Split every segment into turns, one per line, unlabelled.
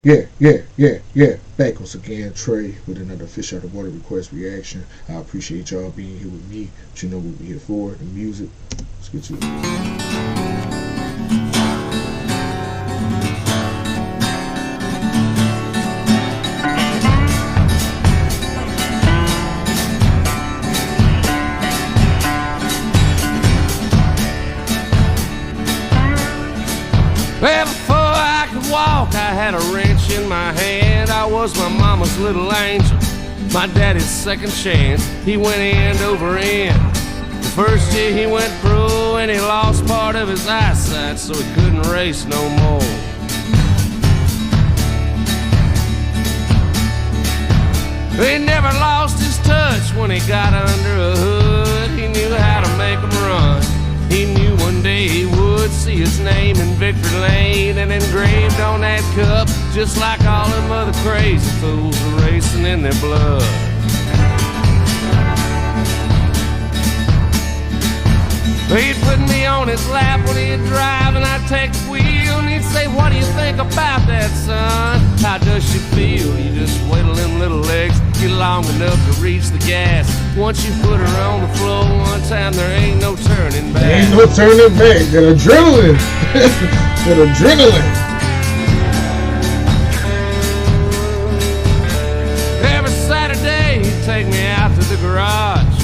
Yeah. Back once again, Trey, with another Fish Out of Water request reaction. I appreciate y'all being here with me. But you know what we're here for, the music. Let's get to it.
Well, before I could walk, I had a wrench in my hand. I was my mama's little angel, my daddy's second chance. He went end over end. The first year he went pro and he lost part of his eyesight, so he couldn't race no more. He never lost his touch when he got under a hood. He knew how to make 'em run. He knew one day he would see his name in Victory Lane and engraved on that cup, just like all them other crazy fools are racing in their blood. He'd put me on his lap when he'd drive and I'd take the wheel, and he'd say, "What do you think about that, son? How does she feel? You just wiggle them little legs, get long enough to reach the gas. Once you put her on the floor one time, there ain't no turning back."
There ain't no turning back. That adrenaline. That adrenaline.
Every Saturday he'd take me out to the garage.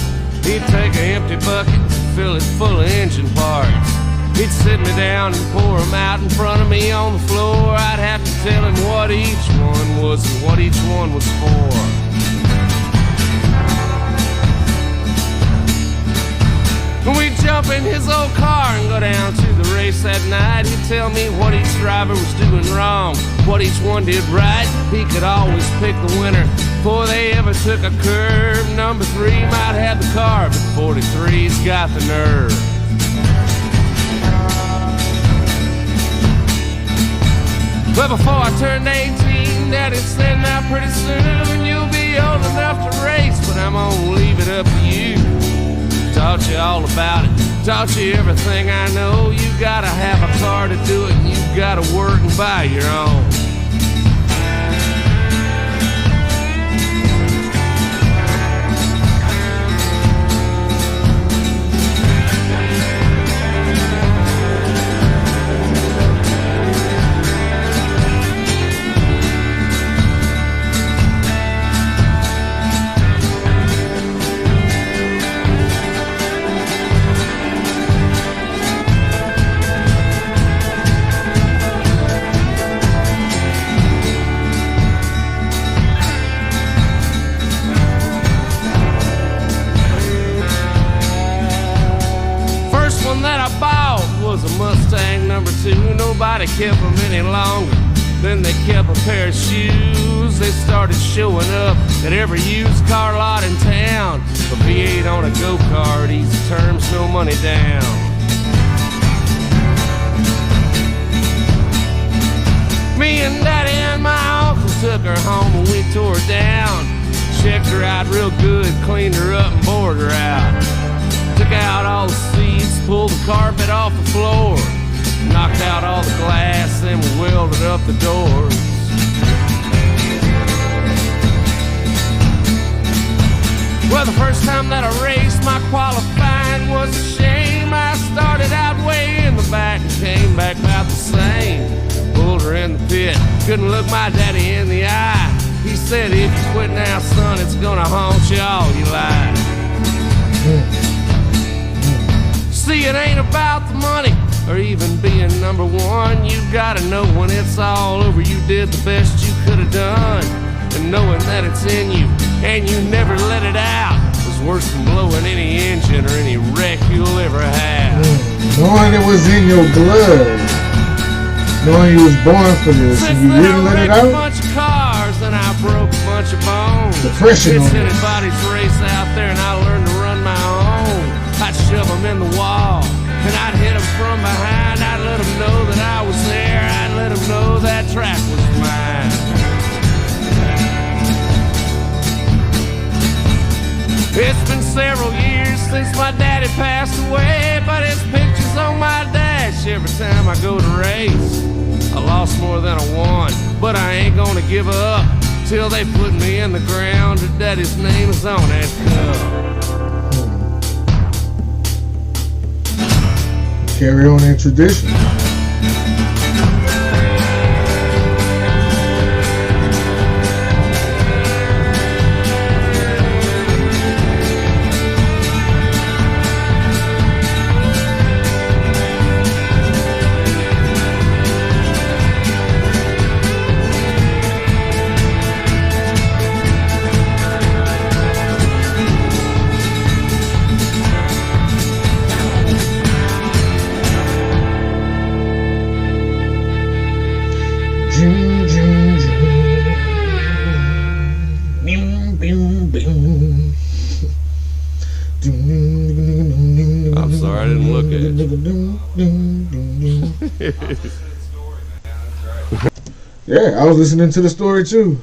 He'd take an empty bucket, fill it full of engine parts. He'd sit me down and pour them out in front of me on the floor. I'd have to tell him what each one was and what each one was for. When we'd jump in his old car and go down to the race that night, he'd tell me what each driver was doing wrong, what each one did right. He could always pick the winner before they ever took a curve. Number 3 might have the car, but 43's got the nerve. But before I turned 18, Daddy said, "Now pretty soon you'll be old enough to race, but I'm gonna leave it up to you." Taught you all about it, taught you everything I know. You gotta have a car to do it, and you gotta work and buy your own. Was a Mustang number 2. Nobody kept them any longer. Then they kept a pair of shoes. They started showing up at every used car lot in town. A V8 on a go-kart, easy terms, no money down. Me and Daddy and my uncle took her home and we tore her down. Checked her out real good, cleaned her up and bored her out. Took out all the seats, pulled the carpet off the floor, knocked out all the glass, then we welded up the doors. Well, the first time that I raced, my qualifying was a shame. I started out way in the back and came back about the same. Pulled her in the pit, couldn't look my daddy in the eye. He said, "If you quit now, son, it's gonna haunt you all your life." See, it ain't about the money or even being number 1. You gotta know when it's all over, you did the best you could have done. And knowing that it's in you and you never let it out is worse than blowing any engine or any wreck you'll ever have.
Knowing it was in your blood, knowing you was born for this, and you didn't let it out.
A bunch of cars and I broke a bunch of bones.
Depression on
It's
this.
anybody's race out there, and I learned to run my own. I'd shove them in the wall, and I'd hit them from behind. I'd let them know that I was there. I'd let them know that track was mine. It's been several years since my daddy passed away, but his picture's on my dash every time I go to race. I lost more than I won, but but I ain't gonna give up till they put me in the ground. Her daddy's name is on that cup.
Carry on that tradition.
I'm sorry, I didn't look at you.
Yeah, I was listening to the story too.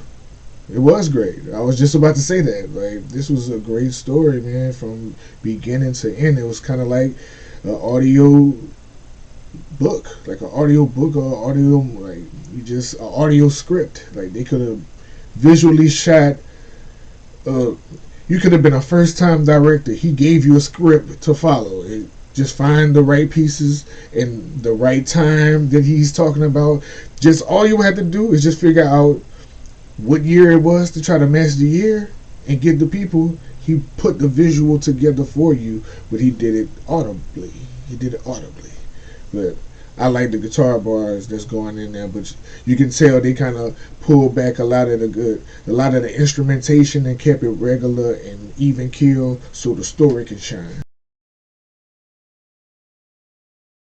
It was great. I was just about to say that. Like, this was a great story, man, from beginning to end. It was kind of like an audio book, like an audio book or audio, like an audio script. Like, they could have visually shot. You could have been a first-time director. He gave you a script to follow. Just find the right pieces and the right time that he's talking about. Just all you had to do is just figure out what year it was to try to match the year and get the people. He put the visual together for you, but he did it audibly. But I like the guitar bars that's going in there, but you can tell they kind of pulled back a lot of the instrumentation and kept it regular and even keel so the story can shine.